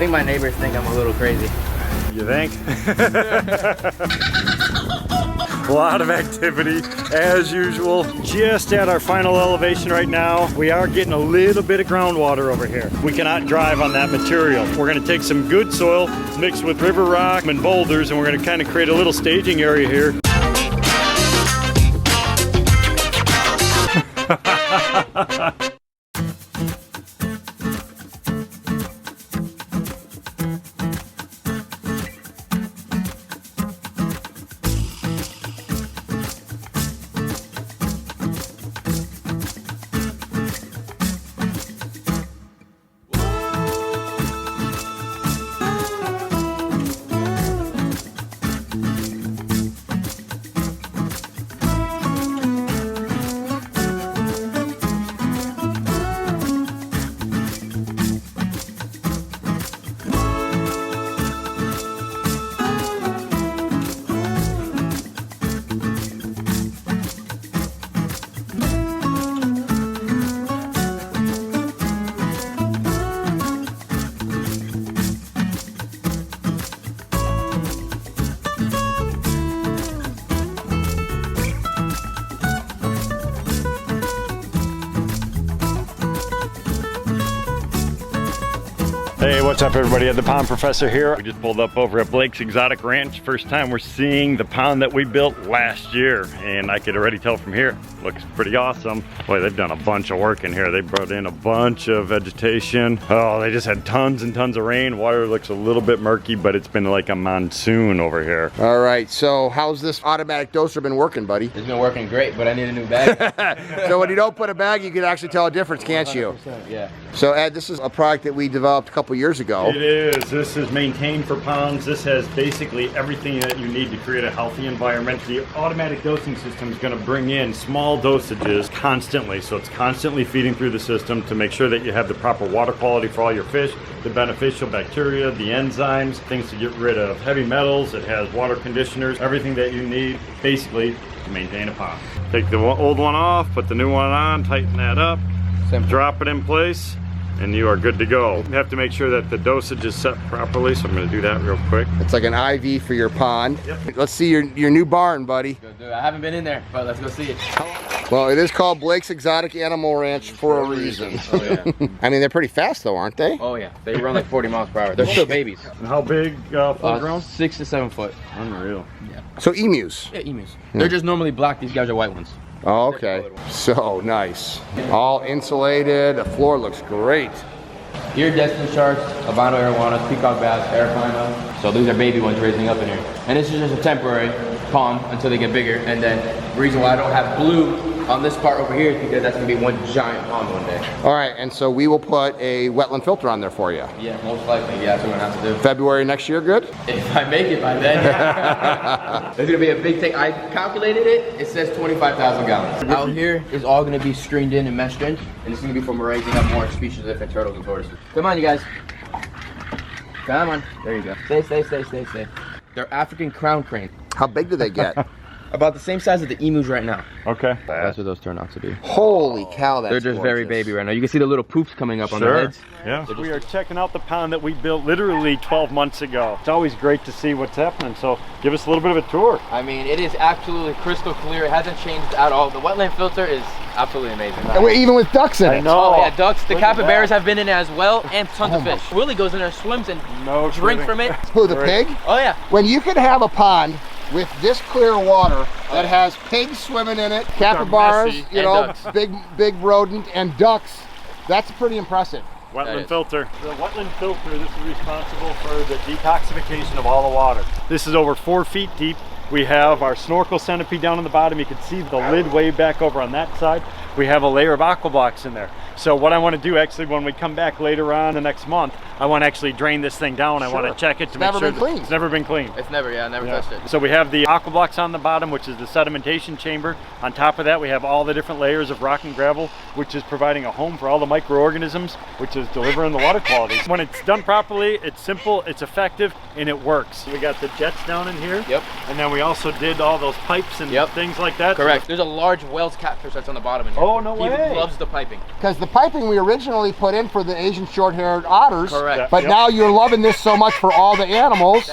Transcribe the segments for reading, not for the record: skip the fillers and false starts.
think my neighbors think I'm a little crazy. You think? A lot of activity as usual. Just at our final elevation right now. We are getting a little bit of groundwater over here. We cannot drive on that material. We're gonna take some good soil mixed with river rock and boulders, and we're gonna kind of create a little staging area here. Hey, what's up everybody? The Pond Professor here. We just pulled up over at Blake's Exotic Ranch. First time we're seeing the pond that we built last year, and I could already tell from here, looks pretty awesome. Boy, they've done a bunch of work in here. They brought in a bunch of vegetation. Oh, they just had tons and tons of rain. Water looks a little bit murky, but it's been like a monsoon over here. All right, so how's this automatic doser been working, buddy? It's been working great, but I need a new bag. So when you don't put a bag, you can actually tell a difference, can't you? Yeah. So Ed, this is a product that we developed a couple years ago. It is. This is maintained for ponds. This has basically everything that you need to create a healthy environment. The automatic dosing system is going to bring in small dosages constantly, so it's constantly feeding through the system to make sure that you have the proper water quality for all your fish, the beneficial bacteria, the enzymes, things to get rid of heavy metals. It has water conditioners, everything that you need basically to maintain a pond. Take the old one off, put the new one on, tighten that up, drop it in place, and you are good to go. You have to make sure that the dosage is set properly, so I'm going to do that real quick. It's like an IV for your pond. Yep. Let's see your new barn, buddy. I haven't been in there, but let's go see it. Well, it is called Blake's Exotic Animal Ranch for a reason. Oh yeah. I mean, they're pretty fast though, aren't they? Oh yeah. They run like 40 miles per hour. They're still babies. And how big full grown? 6 to 7 foot. Unreal. Yeah. So emus. Yeah, emus. They're just normally black. These guys are white ones. Oh, okay. So nice. All insulated. The floor looks great. Iridescent sharks, albino arowanas, peacock bass, aeroplyma. So these are baby ones raising up in here. And this is just a temporary pond until they get bigger. And then the reason why I don't have blue on this part over here is because that's gonna be one giant pond one day. All right, and so we will put a wetland filter on there for you. Yeah, most likely. Yeah, that's what we're gonna have to do. February next year, good? If I make it by then. There's gonna be a big thing. I calculated it. It says 25,000 gallons. Out here is all gonna be screened in and meshed in, and it's gonna be from raising up more species of different turtles and tortoises. Come on, you guys. Come on. There you go. Stay. They're African crown crane. How big do they get? About the same size as the emus right now. Okay. That's what those turn out to be. Holy cow, that's They're just very gorgeous. baby right now. You can see the little poops coming up on their heads. Yeah. We are checking out the pond that we built literally 12 months ago. It's always great to see what's happening, so give us a little bit of a tour. I mean, it is absolutely crystal clear. It hasn't changed at all. The wetland filter is absolutely amazing. And we're even with ducks in it. I know. Oh yeah, ducks. The Look at capybaras that. have been in as well, and tons of fish. Willie goes in there, swims, and drink from it. Who, the pig? Oh yeah. When you can have a pond with this clear water that has pigs swimming in it, capybaras, messy, you and know, ducks. big rodent, and ducks, that's pretty impressive. Wetland filter. The wetland filter, this is responsible for the detoxification of all the water. This is over 4 feet deep. We have our snorkel centipede down on the bottom. You can see the lid way back over on that side. We have a layer of aqua blocks in there. So what I want to do actually when we come back later on the next month, I want to actually drain this thing down. I want to check it to make sure it's never been cleaned. It's never, I never touched it. So we have the aqua blocks on the bottom, which is the sedimentation chamber. On top of that, we have all the different layers of rock and gravel, which is providing a home for all the microorganisms, which is delivering the water quality. When it's done properly, it's simple, it's effective, and it works. We got the jets down in here. Yep. And then we also did all those pipes and things like that. Correct. There's a large Wales catfish that's on the bottom in here. Oh, no He way. loves the piping. Because the piping we originally put in for the Asian short-haired otters. Correct. But now you're loving this so much for all the animals.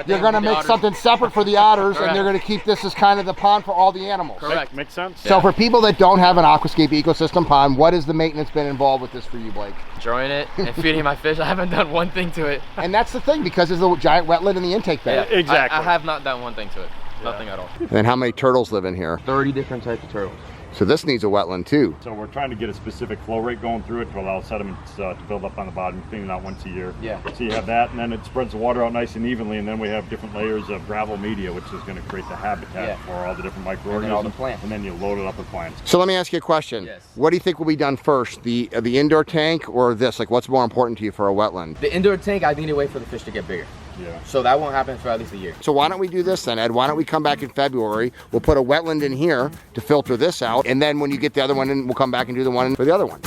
You're going to make otters. something separate for the otters, Correct. and they're going to keep this as kind of the pond for all the animals. Correct. Makes sense. So for people that don't have an Aquascape ecosystem pond, what has the maintenance been involved with this for you, Blake? Enjoying it and feeding my fish. I haven't done one thing to it. And that's the thing, because there's a giant wetland in the intake bay. Yeah, Exactly. I have not done one thing to it. Nothing at all. And how many turtles live in here? 30 different types of turtles. So this needs a wetland too. So we're trying to get a specific flow rate going through it to allow sediments to build up on the bottom, cleaning out once a year. Yeah. So you have that, and then it spreads the water out nice and evenly, and then we have different layers of gravel media, which is going to create the habitat for all the different microorganisms. And then all the plants. And then you load it up with plants. So let me ask you a question. Yes. What do you think will be done first, the indoor tank or this? Like, what's more important to you for a wetland? The indoor tank, I need to wait for the fish to get bigger. Yeah. So that won't happen for at least a year. So why don't we do this then, Ed? Why don't we come back in February? We'll put a wetland in here to filter this out, and then when you get the other one in, we'll come back and do the one for the other one.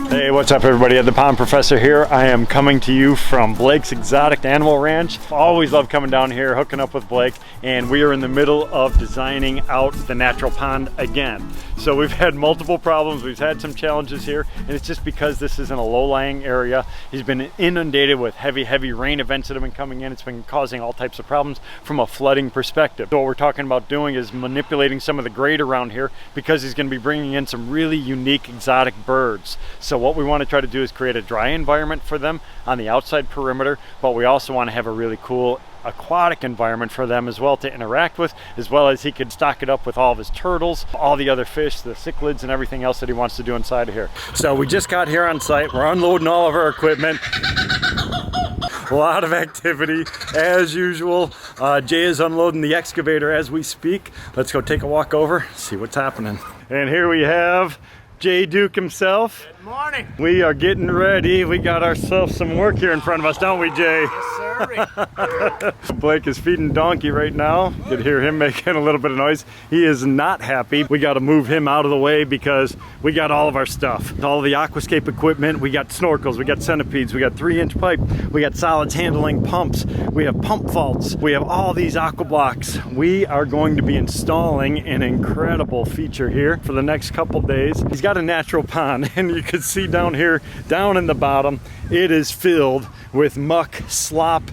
Hey, what's up everybody? The Pond Professor here. I am coming to you from Blake's Exotic Animal Ranch. Always love coming down here, hooking up with Blake, and we are in the middle of designing out the natural pond again. So we've had multiple problems, we've had some challenges here, and it's just because this is in a low-lying area. He's been inundated with heavy rain events that have been coming in. It's been causing all types of problems from a flooding perspective. So what we're talking about doing is manipulating some of the grade around here, because he's going to be bringing in some really unique exotic birds. So what we want to try to do is create a dry environment for them on the outside perimeter, but we also want to have a really cool aquatic environment for them as well to interact with, as well as he could stock it up with all of his turtles, all the other fish, the cichlids, and everything else that he wants to do inside of here. So we just got here on site. We're unloading all of our equipment. A lot of activity as usual. Jay is unloading the excavator as we speak. Let's go take a walk over, see what's happening. And here we have Jay Duke himself. Good morning. We are getting ready. We got ourselves some work here in front of us, don't we, Jay? Yes, sir. Blake is feeding Donkey right now. You could hear him making a little bit of noise. He is not happy. We got to move him out of the way because we got all of our stuff. All the Aquascape equipment. We got snorkels, we got centipedes, we got 3-inch pipe, we got solids handling pumps, we have pump vaults, we have all these aqua blocks. We are going to be installing an incredible feature here for the next couple days. He's got a natural pond, and you can see down here, down in the bottom, it is filled with muck, slop,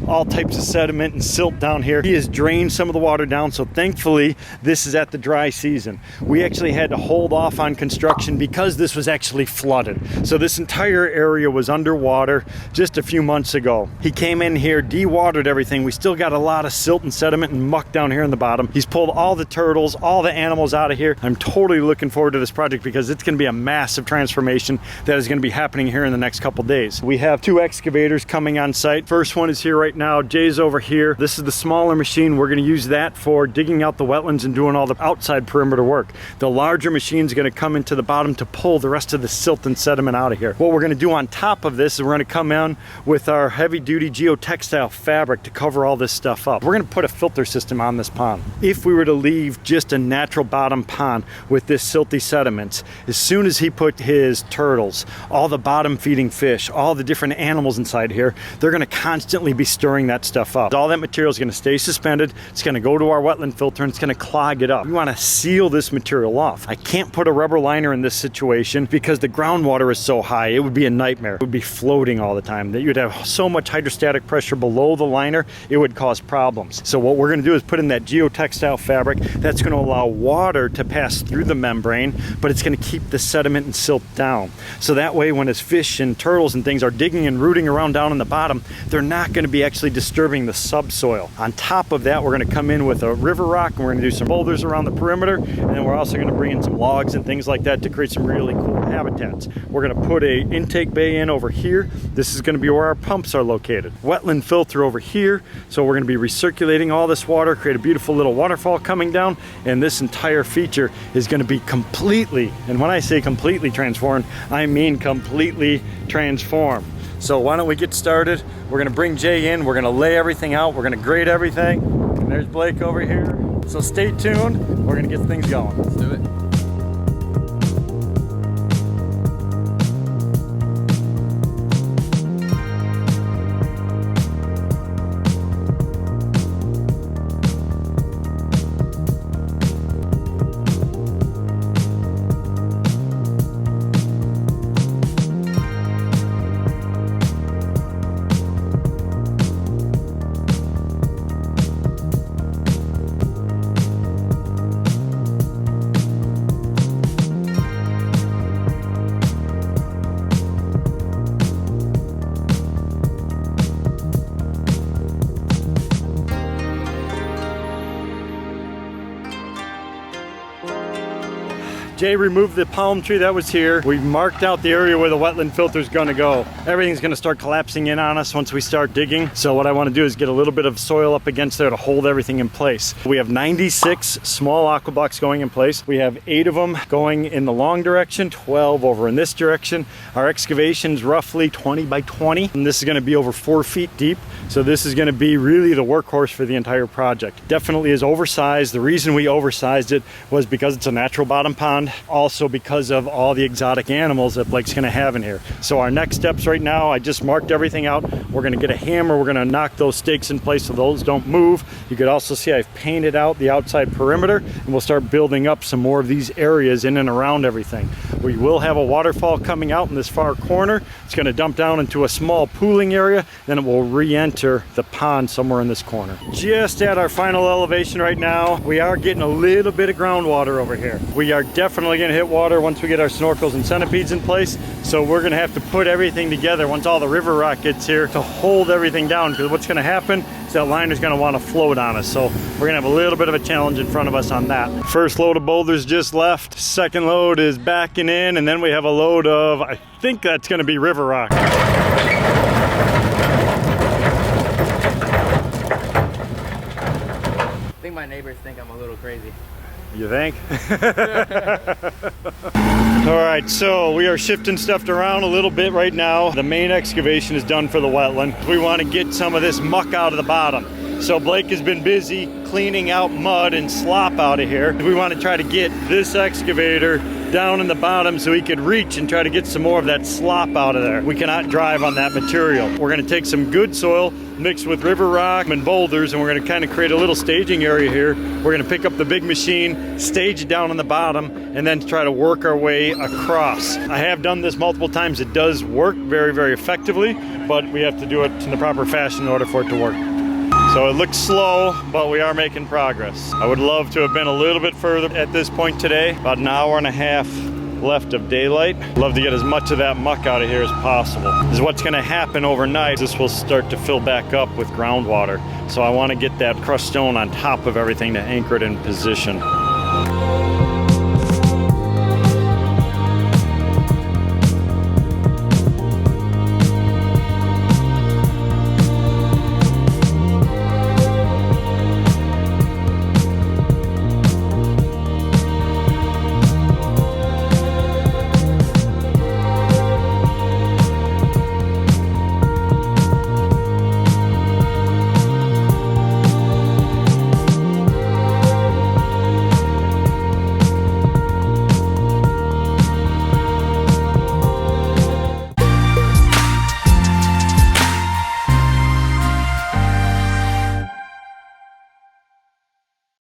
all types of sediment and silt down here. He has drained some of the water down, so thankfully this is at the dry season. We actually had to hold off on construction because this was actually flooded. So this entire area was underwater just a few months ago. He came in here, de-watered everything. We still got a lot of silt and sediment and muck down here in the bottom. He's pulled all the turtles, all the animals out of here. I'm totally looking forward to this project because it's going to be a massive transformation that is going to be happening here in the next couple days. We have 2 excavators coming on site. First one is here right now. Jay's over here. This is the smaller machine. We're going to use that for digging out the wetlands and doing all the outside perimeter work. The larger machine is going to come into the bottom to pull the rest of the silt and sediment out of here. What we're going to do on top of this is we're going to come in with our heavy-duty geotextile fabric to cover all this stuff up. We're going to put a filter system on this pond. If we were to leave just a natural bottom pond with this silty sediments, as soon as he put his turtles, all the bottom feeding fish, all the different animals inside here, they're going to constantly be stirring that stuff up. All that material is going to stay suspended. It's going to go to our wetland filter and it's going to clog it up. We want to seal this material off. I can't put a rubber liner in this situation because the groundwater is so high. It would be a nightmare. It would be floating all the time. That you'd have so much hydrostatic pressure below the liner, it would cause problems. So what we're going to do is put in that geotextile fabric that's going to allow water to pass through the membrane, but it's going to keep the sediment and silt down. So that way when his fish and turtles and things are digging and rooting around down in the bottom, they're not going to be actually disturbing the subsoil. On top of that, we're going to come in with a river rock and we're going to do some boulders around the perimeter, and then we're also going to bring in some logs and things like that to create some really cool habitats. We're going to put a intake bay in over here. This is going to be where our pumps are located. Wetland filter over here, so we're going to be recirculating all this water, create a beautiful little waterfall coming down, and this entire feature is going to be completely, and when I say completely transformed, I mean completely transformed. So why don't we get started? We're going to bring Jay in, we're going to lay everything out, we're going to grade everything, and there's Blake over here. So stay tuned. We're gonna get things going. Let's do it. Jay removed the palm tree that was here. We marked out the area where the wetland filter is gonna go. Everything's gonna start collapsing in on us once we start digging. So what I wanna do is get a little bit of soil up against there to hold everything in place. We have 96 small aqua blocks going in place. We have 8 of them going in the long direction, 12 over in this direction. Our excavation's roughly 20 by 20. And this is gonna be over 4 feet deep. So this is gonna be really the workhorse for the entire project. Definitely is oversized. The reason we oversized it was because it's a natural bottom pond. Also because of all the exotic animals that Blake's gonna have in here. So our next steps right now, I just marked everything out. We're gonna get a hammer, we're gonna knock those stakes in place so those don't move. You could also see I've painted out the outside perimeter, and we'll start building up some more of these areas in and around everything. We will have a waterfall coming out in this far corner. It's gonna dump down into a small pooling area, then it will re-enter the pond somewhere in this corner. Just at our final elevation right now, we are getting a little bit of groundwater over here. We are definitely gonna hit water once we get our snorkels and centipedes in place. So we're gonna have to put everything together once all the river rock gets here to hold everything down, because what's gonna happen is that liner's gonna wanna float on us. So we're gonna have a little bit of a challenge in front of us on that. First load of boulders just left. Second load is backing in, and then we have a load of, I think that's gonna be river rock. I think my neighbors think I'm a little crazy. You think? All right, so we are shifting stuff around a little bit right now. The main excavation is done for the wetland. We want to get some of this muck out of the bottom. So Blake has been busy cleaning out mud and slop out of here. We want to try to get this excavator down in the bottom so he could reach and try to get some more of that slop out of there. We cannot drive on that material. We're going to take some good soil mixed with river rock and boulders, and we're going to kind of create a little staging area here. We're going to pick up the big machine, stage it down on the bottom, and then try to work our way across. I have done this multiple times. It does work very, very effectively, but we have to do it in the proper fashion in order for it to work. So it looks slow, but we are making progress. I would love to have been a little bit further at this point today. About an hour and a half left of daylight. Love to get as much of that muck out of here as possible. This is what's gonna happen overnight. This will start to fill back up with groundwater. So I wanna get that crushed stone on top of everything to anchor it in position.